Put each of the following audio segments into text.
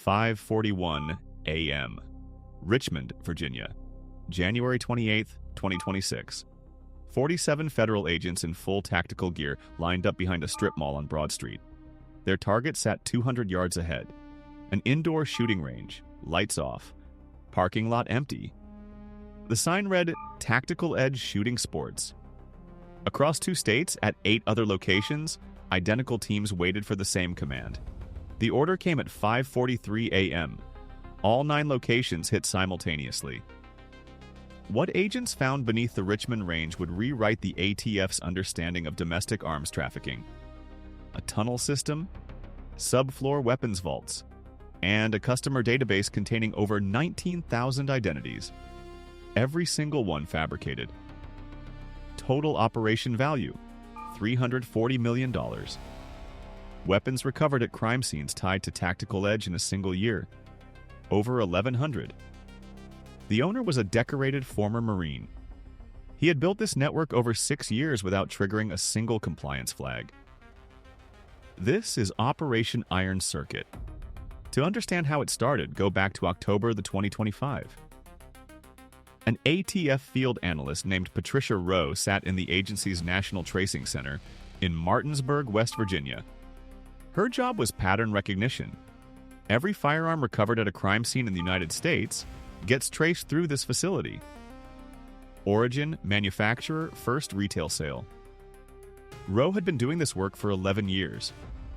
5:41 a.m. Richmond, Virginia, January 28, 2026. 47 federal agents in full tactical gear lined up behind a strip mall on Broad Street. Their target sat 200 yards ahead. An indoor shooting range, lights off, parking lot empty. The sign read, "Tactical Edge Shooting Sports." Across 2 states, at 8 other locations, identical teams waited for the same command. The order came at 5:43 a.m. All 9 locations hit simultaneously. What agents found beneath the Richmond range would rewrite the ATF's understanding of domestic arms trafficking. A tunnel system, subfloor weapons vaults, and a customer database containing over 19,000 identities. Every single one fabricated. Total operation value, $340 million. Weapons recovered at crime scenes tied to Tactical Edge in a single year, over 1,100. The owner was a decorated former Marine. He had built this network over 6 years without triggering a single compliance flag. This is Operation Iron Circuit. To understand how it started, go back to October 2025. An ATF field analyst named Patricia Rowe sat in the agency's National Tracing Center in Martinsburg, West Virginia. Her job was pattern recognition. Every firearm recovered at a crime scene in the United States gets traced through this facility. Origin, manufacturer, first retail sale. Rowe had been doing this work for 11 years.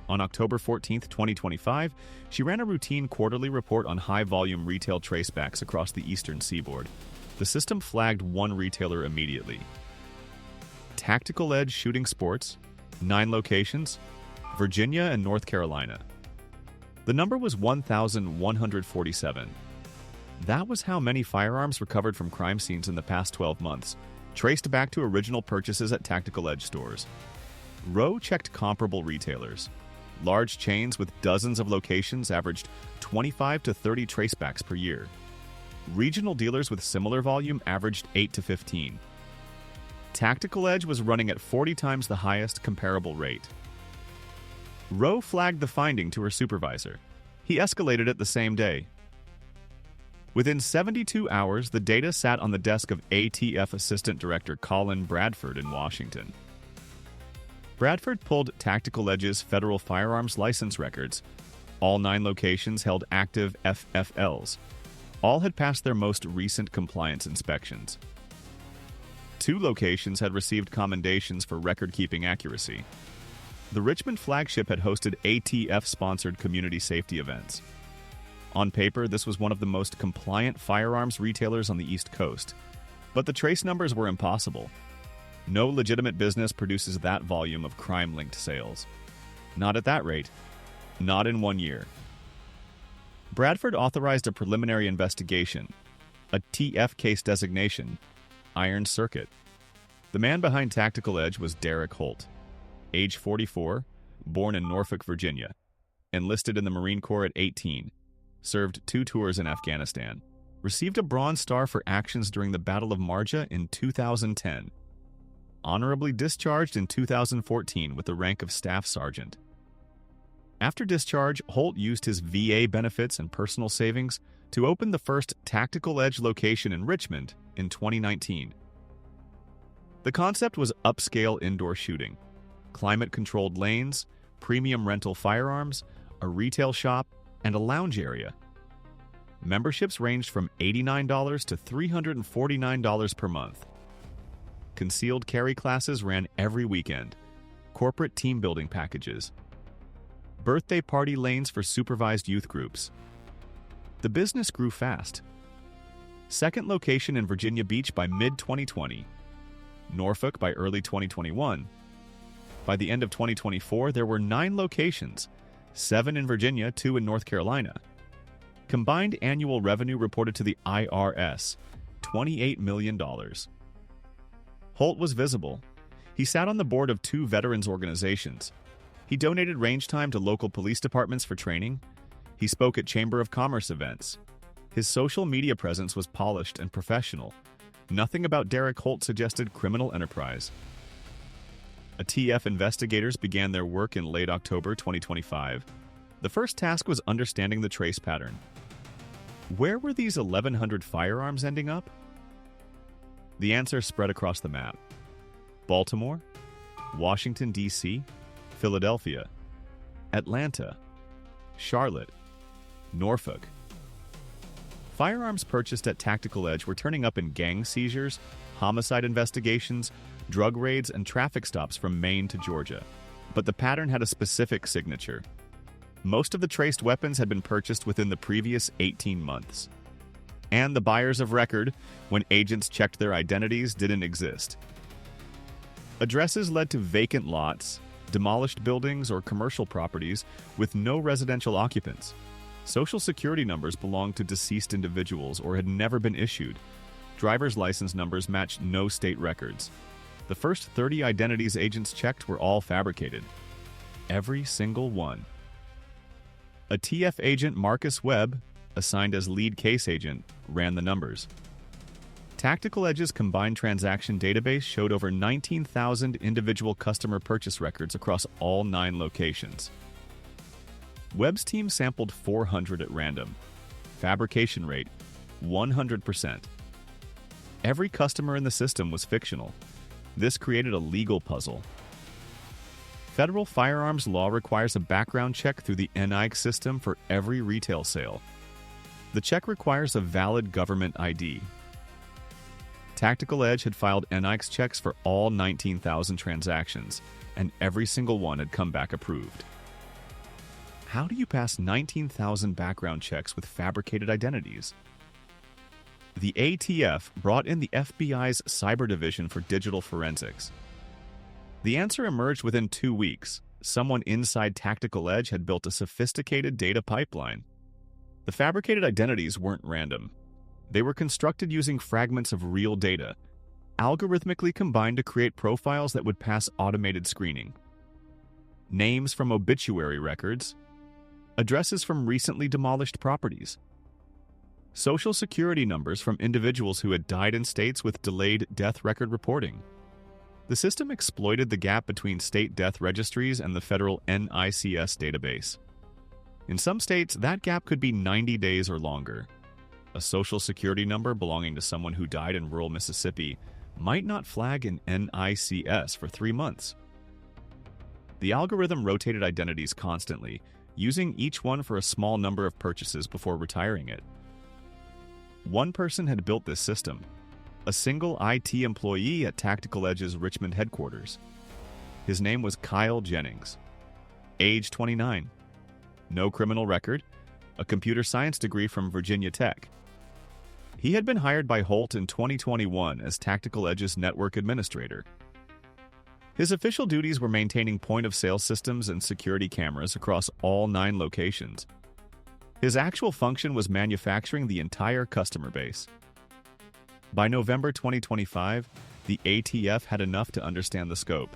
On October 14, 2025, she ran a routine quarterly report on high-volume retail tracebacks across the eastern seaboard. The system flagged one retailer immediately. Tactical Edge Shooting Sports, 9 locations, Virginia and North Carolina. The number was 1,147. That was how many firearms recovered from crime scenes in the past 12 months, traced back to original purchases at Tactical Edge stores. Rowe checked comparable retailers. Large chains with dozens of locations averaged 25 to 30 tracebacks per year. Regional dealers with similar volume averaged 8 to 15. Tactical Edge was running at 40 times the highest comparable rate. Rowe flagged the finding to her supervisor. He escalated it the same day. Within 72 hours, the data sat on the desk of ATF Assistant Director Colin Bradford in Washington. Bradford pulled Tactical Edge's federal firearms license records. All 9 locations held active FFLs. All had passed their most recent compliance inspections. 2 locations had received commendations for record-keeping accuracy. The Richmond flagship had hosted ATF-sponsored community safety events. On paper, this was one of the most compliant firearms retailers on the East Coast, but the trace numbers were impossible. No legitimate business produces that volume of crime-linked sales. Not at that rate. Not in 1 year. Bradford authorized a preliminary investigation, a TF case designation, Iron Circuit. The man behind Tactical Edge was Derek Holt, age 44, born in Norfolk, Virginia, enlisted in the Marine Corps at 18, served 2 tours in Afghanistan, received a Bronze Star for actions during the Battle of Marja in 2010, honorably discharged in 2014 with the rank of Staff Sergeant. After discharge, Holt used his VA benefits and personal savings to open the first Tactical Edge location in Richmond in 2019. The concept was upscale indoor shooting, climate-controlled lanes, premium rental firearms, a retail shop, and a lounge area. Memberships ranged from $89 to $349 per month. Concealed carry classes ran every weekend, corporate team building packages, birthday party lanes for supervised youth groups. The business grew fast. Second location in Virginia Beach by mid-2020, Norfolk by early 2021. By the end of 2024, there were 9 locations, 7 in Virginia, 2 in North Carolina. Combined annual revenue reported to the IRS, $28 million. Holt was visible. He sat on the board of 2 veterans organizations. He donated range time to local police departments for training. He spoke at Chamber of Commerce events. His social media presence was polished and professional. Nothing about Derek Holt suggested criminal enterprise. ATF investigators began their work in late October 2025. The first task was understanding the trace pattern. Where were these 1,100 firearms ending up? The answer spread across the map. Baltimore, Washington, D.C., Philadelphia, Atlanta, Charlotte, Norfolk. Firearms purchased at Tactical Edge were turning up in gang seizures, homicide investigations, drug raids, and traffic stops from Maine to Georgia. But the pattern had a specific signature. Most of the traced weapons had been purchased within the previous 18 months. And the buyers of record, when agents checked their identities, didn't exist. Addresses led to vacant lots, demolished buildings, or commercial properties with no residential occupants. Social security numbers belonged to deceased individuals or had never been issued. Driver's license numbers matched no state records. The first 30 identities agents checked were all fabricated. Every single one. A TF agent, Marcus Webb, assigned as lead case agent, ran the numbers. Tactical Edge's combined transaction database showed over 19,000 individual customer purchase records across all 9 locations. Webb's team sampled 400 at random. Fabrication rate, 100%. Every customer in the system was fictional. This created a legal puzzle. Federal firearms law requires a background check through the NIC system for every retail sale. The check requires a valid government ID. Tactical Edge had filed NIC's checks for all 19,000 transactions, and every single one had come back approved. How do you pass 19,000 background checks with fabricated identities? The ATF brought in the FBI's Cyber Division for digital forensics. The answer emerged within 2 weeks. Someone inside Tactical Edge had built a sophisticated data pipeline. The fabricated identities weren't random. They were constructed using fragments of real data, algorithmically combined to create profiles that would pass automated screening. Names from obituary records, addresses from recently demolished properties, social security numbers from individuals who had died in states with delayed death record reporting. The system exploited the gap between state death registries and the federal NICS database. In some states, that gap could be 90 days or longer. A social security number belonging to someone who died in rural Mississippi might not flag in NICS for 3 months. The algorithm rotated identities constantly, using each one for a small number of purchases before retiring it. One person had built this system, a single IT employee at Tactical Edge's Richmond headquarters. His name was Kyle Jennings. Age 29. No criminal record. A computer science degree from Virginia Tech. He had been hired by Holt in 2021 as Tactical Edge's network administrator. His official duties were maintaining point-of-sale systems and security cameras across all 9 locations. His actual function was manufacturing the entire customer base. By November 2025, the ATF had enough to understand the scope.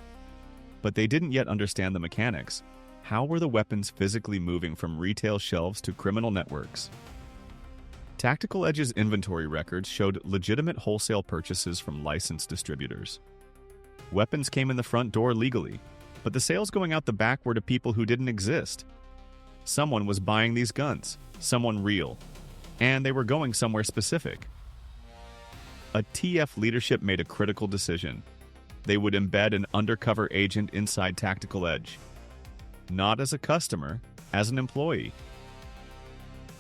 But they didn't yet understand the mechanics. How were the weapons physically moving from retail shelves to criminal networks? Tactical Edge's inventory records showed legitimate wholesale purchases from licensed distributors. Weapons came in the front door legally, but the sales going out the back were to people who didn't exist. Someone was buying these guns, someone real, and they were going somewhere specific. A TF leadership made a critical decision. They would embed an undercover agent inside Tactical Edge. Not as a customer, as an employee.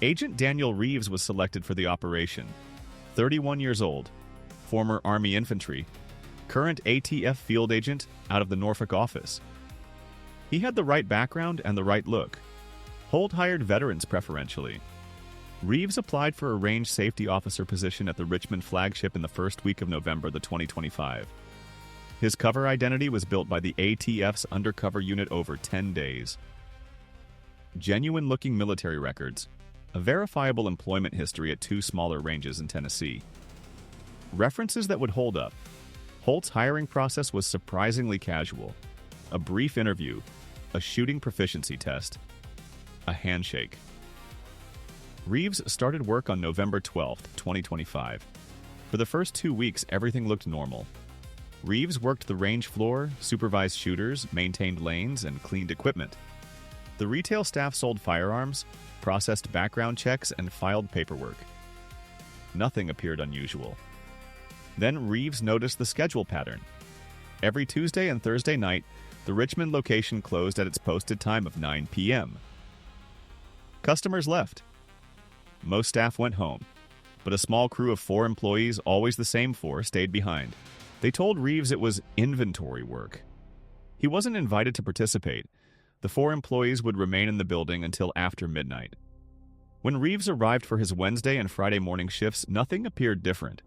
Agent Daniel Reeves was selected for the operation. 31 years old, former Army infantry, current ATF field agent out of the Norfolk office. He had the right background and the right look. Holt hired veterans preferentially. Reeves applied for a range safety officer position at the Richmond flagship in the first week of November 2025. His cover identity was built by the ATF's undercover unit over 10 days. Genuine-looking military records, a verifiable employment history at 2 smaller ranges in Tennessee. References that would hold up. Holt's hiring process was surprisingly casual. A brief interview, a shooting proficiency test, a handshake. Reeves started work on November 12, 2025. For the first 2 weeks, everything looked normal. Reeves worked the range floor, supervised shooters, maintained lanes, and cleaned equipment. The retail staff sold firearms, processed background checks, and filed paperwork. Nothing appeared unusual. Then Reeves noticed the schedule pattern. Every Tuesday and Thursday night, the Richmond location closed at its posted time of 9 p.m. Customers left. Most staff went home, but a small crew of 4 employees, always the same 4, stayed behind. They told Reeves it was inventory work. He wasn't invited to participate. The 4 employees would remain in the building until after midnight. When Reeves arrived for his Wednesday and Friday morning shifts, nothing appeared different.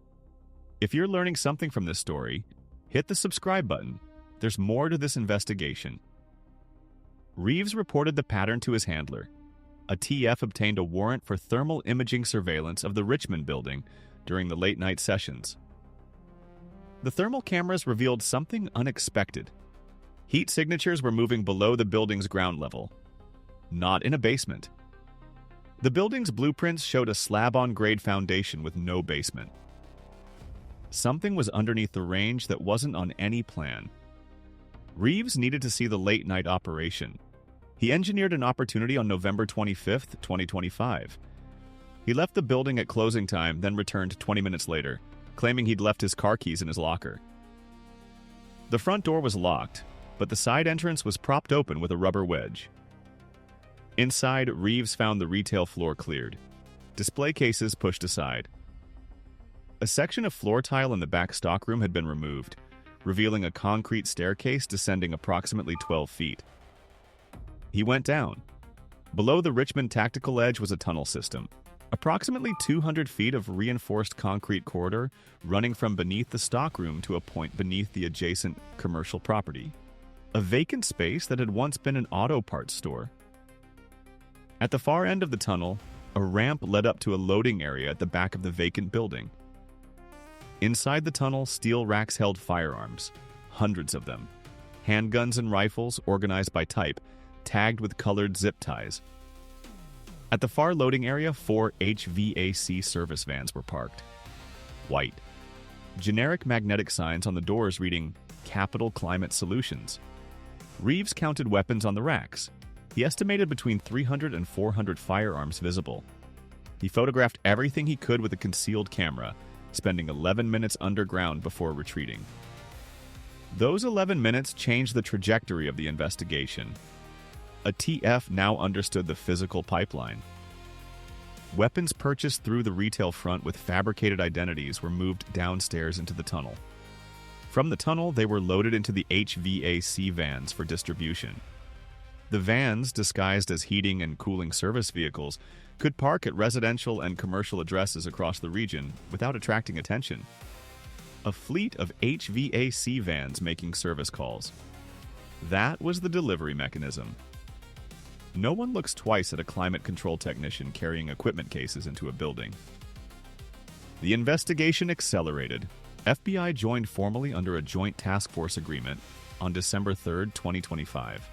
If you're learning something from this story, hit the subscribe button. There's more to this investigation. Reeves reported the pattern to his handler. ATF obtained a warrant for thermal imaging surveillance of the Richmond building during the late-night sessions. The thermal cameras revealed something unexpected. Heat signatures were moving below the building's ground level, not in a basement. The building's blueprints showed a slab-on-grade foundation with no basement. Something was underneath the range that wasn't on any plan. Reeves needed to see the late-night operation. He engineered an opportunity on November 25, 2025. He left the building at closing time, then returned 20 minutes later, claiming he'd left his car keys in his locker. The front door was locked, but the side entrance was propped open with a rubber wedge. Inside, Reeves found the retail floor cleared, display cases pushed aside. A section of floor tile in the back stockroom had been removed, revealing a concrete staircase descending approximately 12 feet. He went down. Below the Richmond tactical edge was a tunnel system, approximately 200 feet of reinforced concrete corridor running from beneath the stockroom to a point beneath the adjacent commercial property, a vacant space that had once been an auto parts store. At the far end of the tunnel, a ramp led up to a loading area at the back of the vacant building. Inside the tunnel, steel racks held firearms, hundreds of them, handguns and rifles organized by type, tagged with colored zip ties. At the far loading area, 4 HVAC service vans were parked. White. Generic magnetic signs on the doors reading, Capital Climate Solutions. Reeves counted weapons on the racks. He estimated between 300 and 400 firearms visible. He photographed everything he could with a concealed camera, spending 11 minutes underground before retreating. Those 11 minutes changed the trajectory of the investigation. ATF now understood the physical pipeline. Weapons purchased through the retail front with fabricated identities were moved downstairs into the tunnel. From the tunnel, they were loaded into the HVAC vans for distribution. The vans, disguised as heating and cooling service vehicles, could park at residential and commercial addresses across the region without attracting attention. A fleet of HVAC vans making service calls. That was the delivery mechanism. No one looks twice at a climate control technician carrying equipment cases into a building. The investigation accelerated. FBI joined formally under a joint task force agreement on December 3, 2025.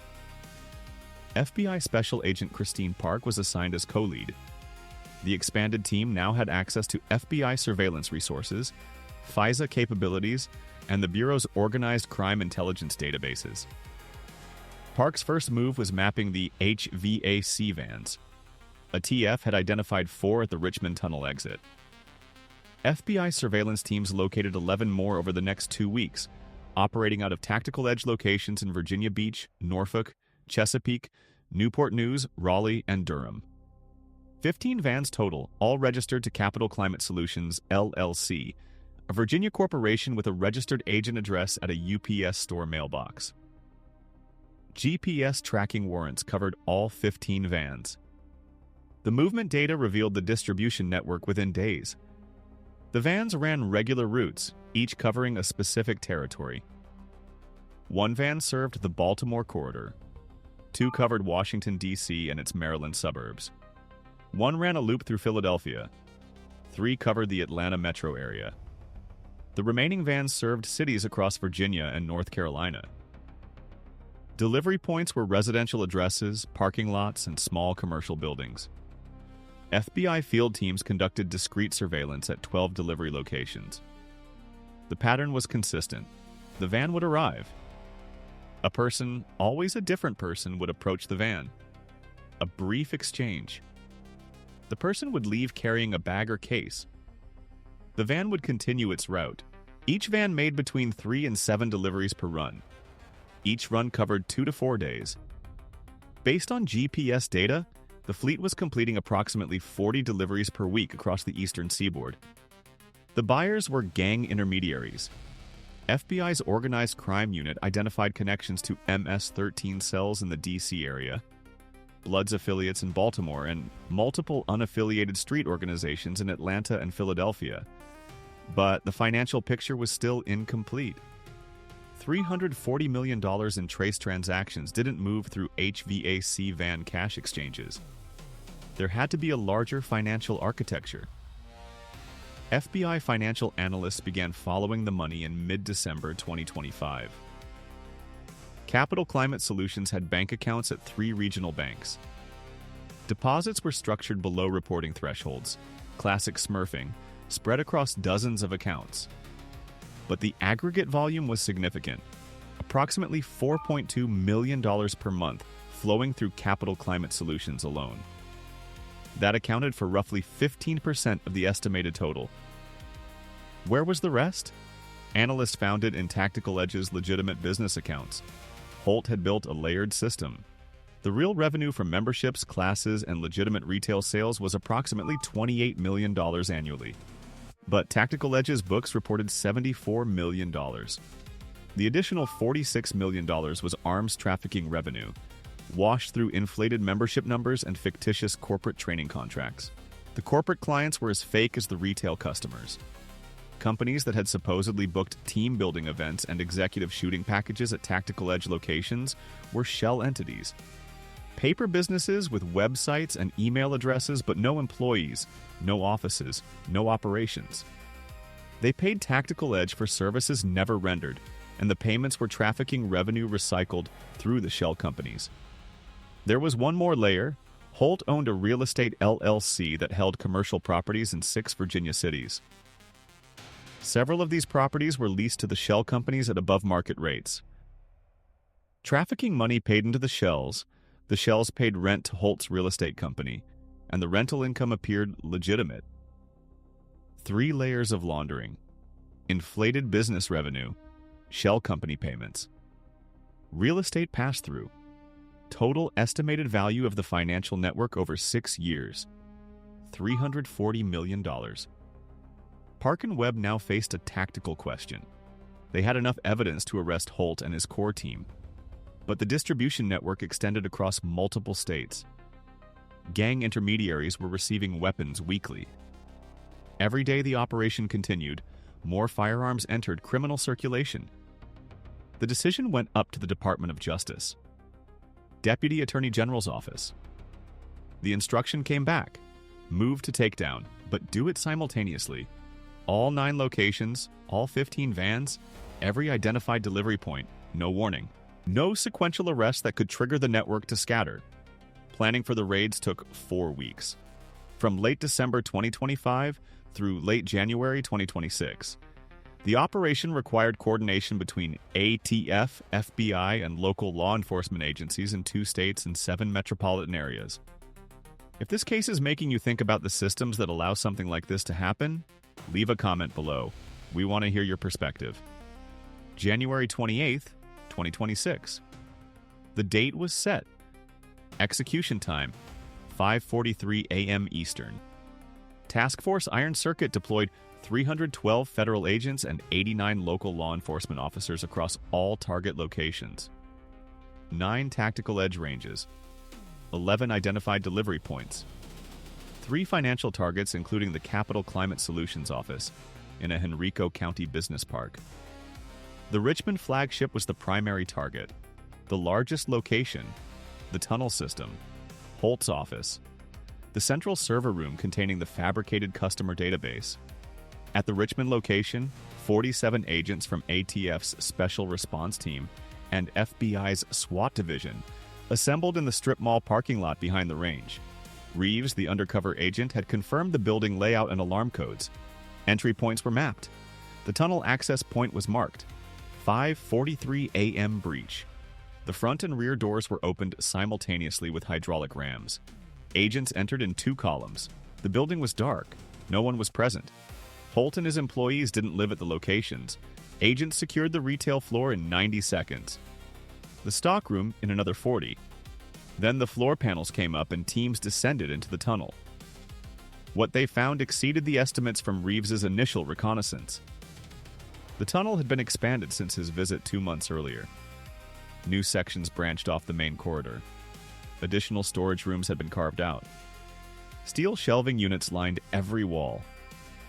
FBI Special Agent Christine Park was assigned as co-lead. The expanded team now had access to FBI surveillance resources, FISA capabilities, and the Bureau's organized crime intelligence databases. Park's first move was mapping the HVAC vans. ATF had identified 4 at the Richmond Tunnel exit. FBI surveillance teams located 11 more over the next 2 weeks, operating out of tactical edge locations in Virginia Beach, Norfolk, Chesapeake, Newport News, Raleigh, and Durham. 15 vans total, all registered to Capital Climate Solutions, LLC, a Virginia corporation with a registered agent address at a UPS store mailbox. GPS tracking warrants covered all 15 vans. The movement data revealed the distribution network within days. The vans ran regular routes, each covering a specific territory. 1 van served the Baltimore corridor. 2 covered Washington, D.C. and its Maryland suburbs. 1 ran a loop through Philadelphia. 3 covered the Atlanta metro area. The remaining vans served cities across Virginia and North Carolina. Delivery points were residential addresses, parking lots, and small commercial buildings. FBI field teams conducted discrete surveillance at 12 delivery locations. The pattern was consistent. The van would arrive. A person, always a different person, would approach the van. a brief exchange. The person would leave carrying a bag or case. The van would continue its route. Each van made between 3 and 7 deliveries per run. Each run covered 2 to 4 days. Based on GPS data, the fleet was completing approximately 40 deliveries per week across the eastern seaboard. The buyers were gang intermediaries. FBI's organized crime unit identified connections to MS-13 cells in the D.C. area, Bloods affiliates in Baltimore, and multiple unaffiliated street organizations in Atlanta and Philadelphia. But the financial picture was still incomplete. $340 million in trace transactions didn't move through HVAC van cash exchanges. There had to be a larger financial architecture. FBI financial analysts began following the money in mid-December 2025. Capital Climate Solutions had bank accounts at 3 regional banks. Deposits were structured below reporting thresholds, classic smurfing, spread across dozens of accounts. But the aggregate volume was significant, approximately $4.2 million per month flowing through Capital Climate Solutions alone. That accounted for roughly 15% of the estimated total. Where was the rest? Analysts found it in Tactical Edge's legitimate business accounts. Holt had built a layered system. The real revenue from memberships, classes, and legitimate retail sales was approximately $28 million annually. But Tactical Edge's books reported $74 million. The additional $46 million was arms trafficking revenue, washed through inflated membership numbers and fictitious corporate training contracts. The corporate clients were as fake as the retail customers. Companies that had supposedly booked team-building events and executive shooting packages at Tactical Edge locations were shell entities. Paper businesses with websites and email addresses, but no employees, no offices, no operations. They paid Tactical Edge for services never rendered, and the payments were trafficking revenue recycled through the shell companies. There was one more layer. Holt owned a real estate LLC that held commercial properties in 6 Virginia cities. Several of these properties were leased to the shell companies at above-market rates. Trafficking money paid into the shells paid rent to Holt's real estate company, and the rental income appeared legitimate. 3 layers of laundering: inflated business revenue, shell company payments, real estate pass-through, total estimated value of the financial network over 6 years, $340 million. Park and Webb now faced a tactical question. They had enough evidence to arrest Holt and his core team, but the distribution network extended across multiple states. Gang intermediaries were receiving weapons weekly. Every day the operation continued, more firearms entered criminal circulation. The decision went up to the Department of Justice, Deputy Attorney General's office. The instruction came back: move to takedown, but do it simultaneously. All 9 locations, all 15 vans, every identified delivery point, no warning. No sequential arrests that could trigger the network to scatter. Planning for the raids took 4 weeks. From late December 2025 through late January 2026. The operation required coordination between ATF, FBI, and local law enforcement agencies in 2 states and 7 metropolitan areas. If this case is making you think about the systems that allow something like this to happen, leave a comment below. We want to hear your perspective. January 28th, 2026. The date was set. Execution time, 5:43 a.m. Eastern. Task Force Iron Circuit deployed 312 federal agents and 89 local law enforcement officers across all target locations. 9 Tactical Edge ranges. 11 identified delivery points. 3 financial targets, including the Capital Climate Solutions office in a Henrico County business park. The Richmond flagship was the primary target. The largest location, the tunnel system, Holt's office, the central server room containing the fabricated customer database. At the Richmond location, 47 agents from ATF's Special Response Team and FBI's SWAT division assembled in the strip mall parking lot behind the range. Reeves, the undercover agent, had confirmed the building layout and alarm codes. Entry points were mapped. The tunnel access point was marked. 5:43 a.m. breach. The front and rear doors were opened simultaneously with hydraulic rams. Agents entered in 2 columns. The building was dark. No one was present. Holt and his employees didn't live at the locations. Agents secured the retail floor in 90 seconds. The stockroom in another 40. Then the floor panels came up and teams descended into the tunnel. What they found exceeded the estimates from Reeves's initial reconnaissance. The tunnel had been expanded since his visit 2 months earlier. New sections branched off the main corridor. Additional storage rooms had been carved out. Steel shelving units lined every wall.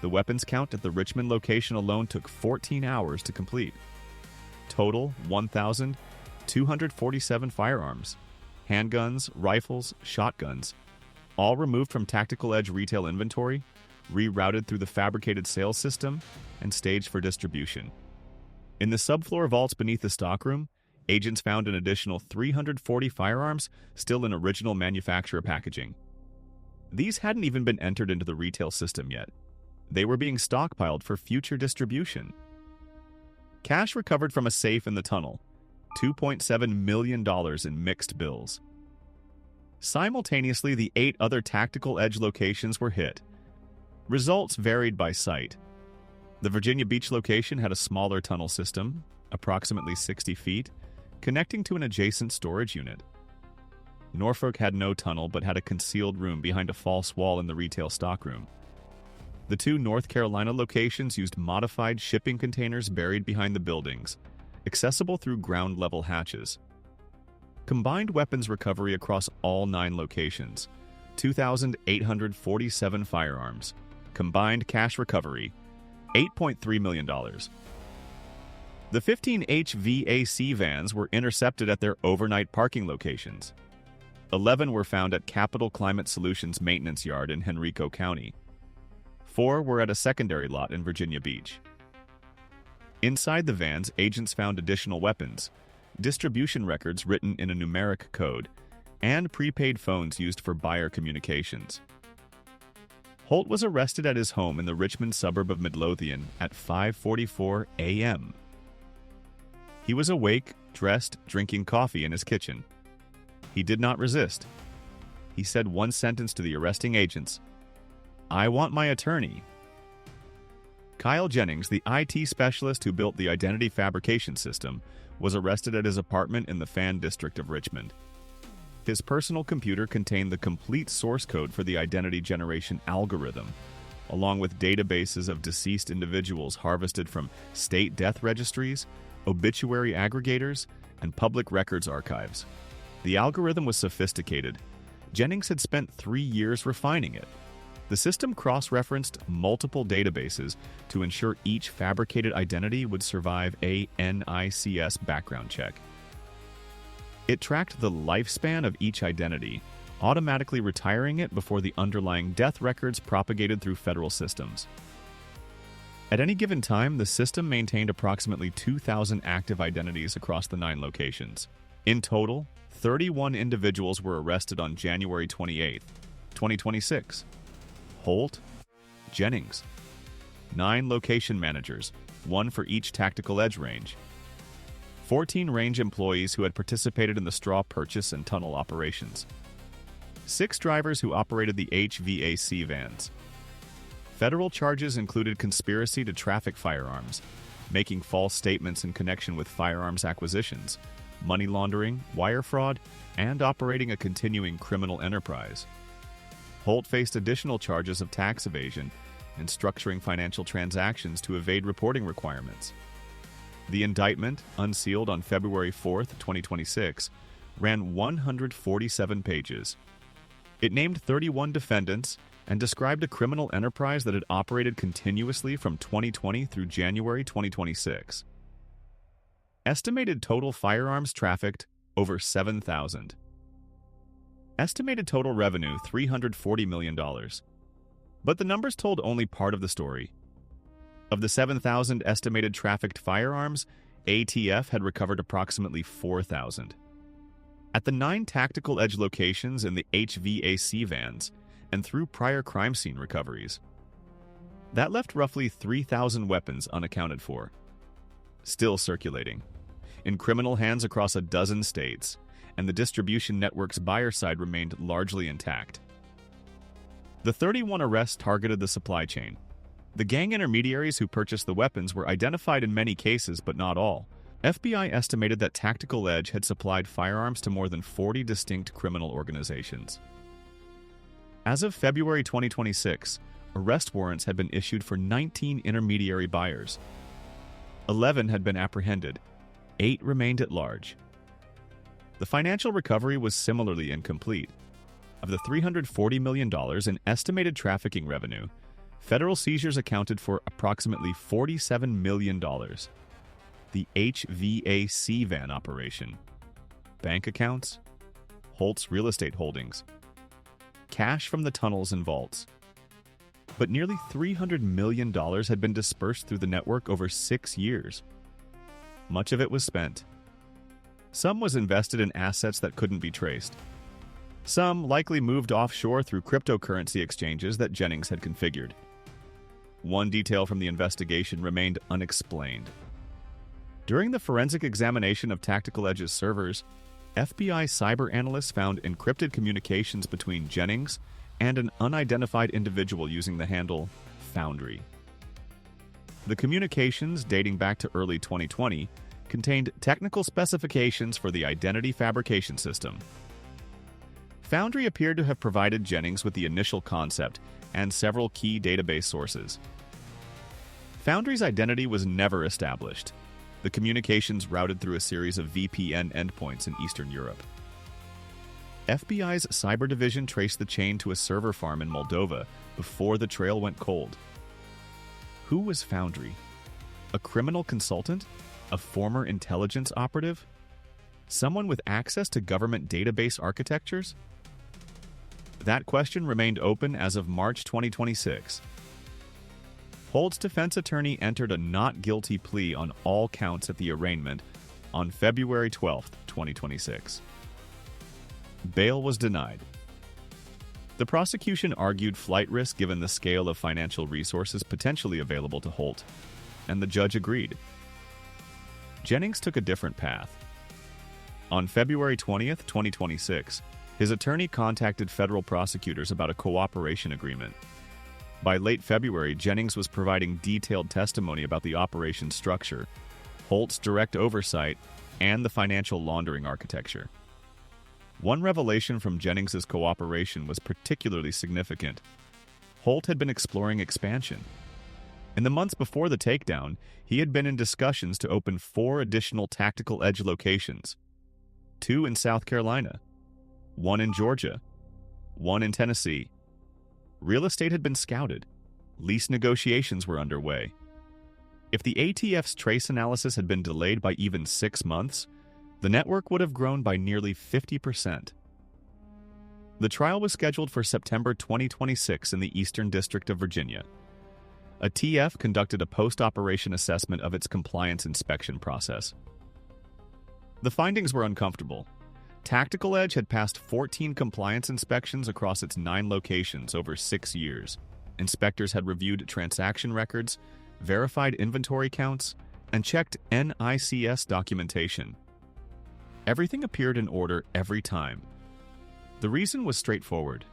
The weapons count at the Richmond location alone took 14 hours to complete. Total 1,247 firearms, handguns, rifles, shotguns, all removed from Tactical Edge retail inventory, rerouted through the fabricated sales system, and staged for distribution. In the subfloor vaults beneath the stockroom, agents found an additional 340 firearms still in original manufacturer packaging. These hadn't even been entered into the retail system yet. They were being stockpiled for future distribution. Cash recovered from a safe in the tunnel, $2.7 million in mixed bills. Simultaneously, the 8 other Tactical Edge locations were hit. Results varied by site. The Virginia Beach location had a smaller tunnel system, approximately 60 feet, connecting to an adjacent storage unit. Norfolk had no tunnel but had a concealed room behind a false wall in the retail stockroom. The 2 North Carolina locations used modified shipping containers buried behind the buildings, accessible through ground-level hatches. Combined weapons recovery across all 9 locations, 2,847 firearms. Combined cash recovery, $8.3 million. The 15 HVAC vans were intercepted at their overnight parking locations. 11 were found at Capital Climate Solutions Maintenance Yard in Henrico County. 4 were at a secondary lot in Virginia Beach. Inside the vans, agents found additional weapons, distribution records written in a numeric code, and prepaid phones used for buyer communications. Holt was arrested at his home in the Richmond suburb of Midlothian at 5:44 a.m. He was awake, dressed, drinking coffee in his kitchen. He did not resist. He said one sentence to the arresting agents: "I want my attorney." Kyle Jennings, the IT specialist who built the identity fabrication system, was arrested at his apartment in the Fan District of Richmond. His personal computer contained the complete source code for the identity generation algorithm, along with databases of deceased individuals harvested from state death registries, obituary aggregators, and public records archives. The algorithm was sophisticated. Jennings had spent 3 years refining it. The system cross-referenced multiple databases to ensure each fabricated identity would survive a NICS background check. It tracked the lifespan of each identity, automatically retiring it before the underlying death records propagated through federal systems. At any given time, the system maintained approximately 2,000 active identities across the 9 locations. In total, 31 individuals were arrested on January 28, 2026. Holt, Jennings. 9 location managers, 1 for each Tactical Edge range. 14 range employees who had participated in the straw purchase and tunnel operations. 6 drivers who operated the HVAC vans. Federal charges included conspiracy to traffic firearms, making false statements in connection with firearms acquisitions, money laundering, wire fraud, and operating a continuing criminal enterprise. Holt faced additional charges of tax evasion and structuring financial transactions to evade reporting requirements. The indictment, unsealed on February 4, 2026, ran 147 pages. It named 31 defendants and described a criminal enterprise that had operated continuously from 2020 through January 2026. Estimated total firearms trafficked, over 7,000. Estimated total revenue, $340 million. But the numbers told only part of the story. Of the 7,000 estimated trafficked firearms, ATF had recovered approximately 4,000. At the 9 Tactical Edge locations in the HVAC vans, and through prior crime scene recoveries. That left roughly 3,000 weapons unaccounted for. Still circulating. in criminal hands across a dozen states, and the distribution network's buyer side remained largely intact. The 31 arrests targeted the supply chain. The gang intermediaries who purchased the weapons were identified in many cases, but not all. FBI estimated that Tactical Edge had supplied firearms to more than 40 distinct criminal organizations. As of February 2026, arrest warrants had been issued for 19 intermediary buyers. 11 had been apprehended. 8 remained at large. The financial recovery was similarly incomplete. Of the $340 million in estimated trafficking revenue, federal seizures accounted for approximately $47 million. The HVAC van operation, bank accounts, Holt's real estate holdings, cash from the tunnels and vaults. But nearly $300 million had been dispersed through the network over 6 years. Much of it was spent. Some was invested in assets that couldn't be traced. Some likely moved offshore through cryptocurrency exchanges that Jennings had configured. One detail from the investigation remained unexplained. During the forensic examination of Tactical Edge's servers, FBI cyber analysts found encrypted communications between Jennings and an unidentified individual using the handle Foundry. The communications, dating back to early 2020, contained technical specifications for the identity fabrication system. Foundry appeared to have provided Jennings with the initial concept and several key database sources. Foundry's identity was never established. The communications routed through a series of VPN endpoints in Eastern Europe. FBI's cyber division traced the chain to a server farm in Moldova before the trail went cold. Who was Foundry? A criminal consultant? A former intelligence operative? Someone with access to government database architectures? That question remained open as of March 2026. Holt's defense attorney entered a not guilty plea on all counts at the arraignment on February 12, 2026. Bail was denied. The prosecution argued flight risk given the scale of financial resources potentially available to Holt, and the judge agreed. Jennings took a different path. On February 20, 2026, his attorney contacted federal prosecutors about a cooperation agreement. By late February, Jennings was providing detailed testimony about the operation's structure, Holt's direct oversight, and the financial laundering architecture. One revelation from Jennings's cooperation was particularly significant. Holt had been exploring expansion. In the months before the takedown, he had been in discussions to open 4 additional Tactical Edge locations, 2 in South Carolina, 1 in Georgia, 1 in Tennessee. Real estate had been scouted. Lease negotiations were underway. If the ATF's trace analysis had been delayed by even 6 months, the network would have grown by nearly 50%. The trial was scheduled for September 2026 in the Eastern District of Virginia. A TF conducted a post-operation assessment of its compliance inspection process. The findings were uncomfortable. Tactical Edge had passed 14 compliance inspections across its 9 locations over 6 years. Inspectors had reviewed transaction records, verified inventory counts, and checked NICS documentation. Everything appeared in order every time. The reason was straightforward.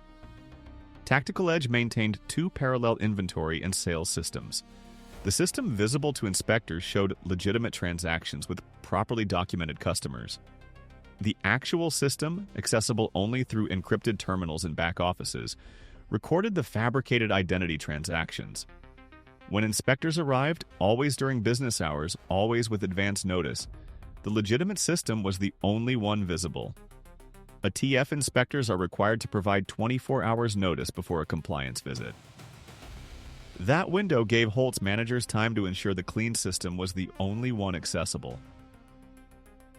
Tactical Edge maintained 2 parallel inventory and sales systems. The system visible to inspectors showed legitimate transactions with properly documented customers. The actual system, accessible only through encrypted terminals in back offices, recorded the fabricated identity transactions. When inspectors arrived, always during business hours, always with advance notice, the legitimate system was the only one visible. ATF inspectors are required to provide 24 hours notice before a compliance visit. That window gave Holt's managers time to ensure the clean system was the only one accessible.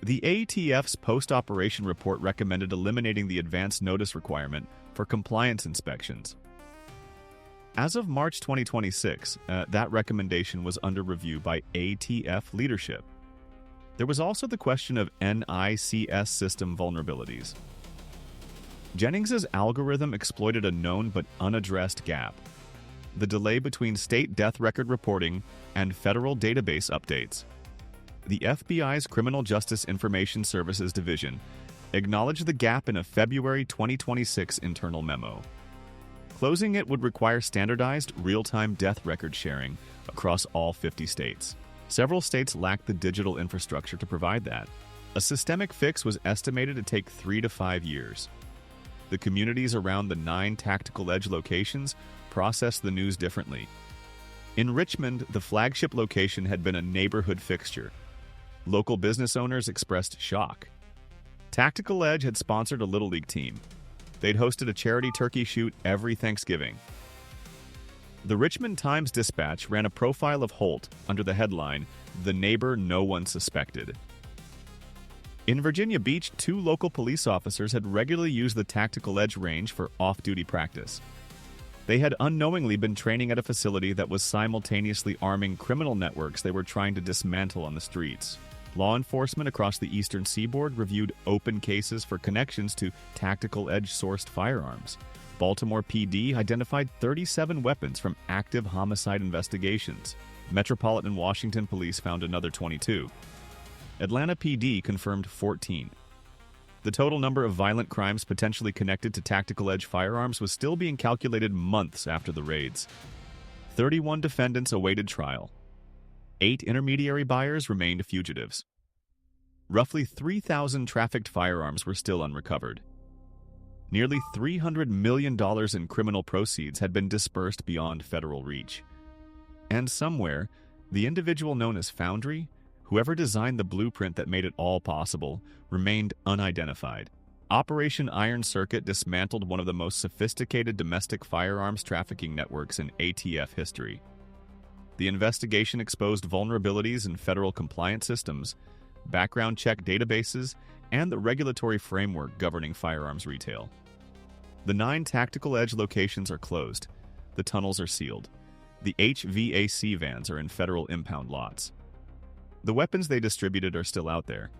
The ATF's post-operation report recommended eliminating the advance notice requirement for compliance inspections. As of March 2026, that recommendation was under review by ATF leadership. There was also the question of NICS system vulnerabilities. Jennings's algorithm exploited a known but unaddressed gap: the delay between state death record reporting and federal database updates. the FBI's Criminal Justice Information Services Division acknowledged the gap in a February 2026 internal memo. Closing it would require standardized, real-time death record sharing across all 50 states. Several states lack the digital infrastructure to provide that. A systemic fix was estimated to take 3 to 5 years. The communities around the 9 tactical edge locations processed the news differently. In Richmond, the flagship location had been a neighborhood fixture. Local business owners expressed shock. Tactical Edge had sponsored a Little League team. They'd hosted a charity turkey shoot every Thanksgiving. The Richmond Times-Dispatch ran a profile of Holt under the headline, "The Neighbor No One Suspected." In Virginia Beach, 2 local police officers had regularly used the Tactical Edge range for off-duty practice. They had unknowingly been training at a facility that was simultaneously arming criminal networks they were trying to dismantle on the streets. Law enforcement across the eastern seaboard reviewed open cases for connections to Tactical Edge-sourced firearms. Baltimore PD identified 37 weapons from active homicide investigations. Metropolitan Washington Police found another 22. Atlanta PD confirmed 14. The total number of violent crimes potentially connected to Tactical Edge firearms was still being calculated months after the raids. 31 defendants awaited trial. 8 intermediary buyers remained fugitives. Roughly 3,000 trafficked firearms were still unrecovered. Nearly $300 million in criminal proceeds had been dispersed beyond federal reach. And somewhere, the individual known as Foundry, whoever designed the blueprint that made it all possible, remained unidentified. Operation Iron Circuit dismantled one of the most sophisticated domestic firearms trafficking networks in ATF history. The investigation exposed vulnerabilities in federal compliance systems, background check databases, and the regulatory framework governing firearms retail. The 9 Tactical Edge locations are closed. The tunnels are sealed. The HVAC vans are in federal impound lots. The weapons they distributed are still out there,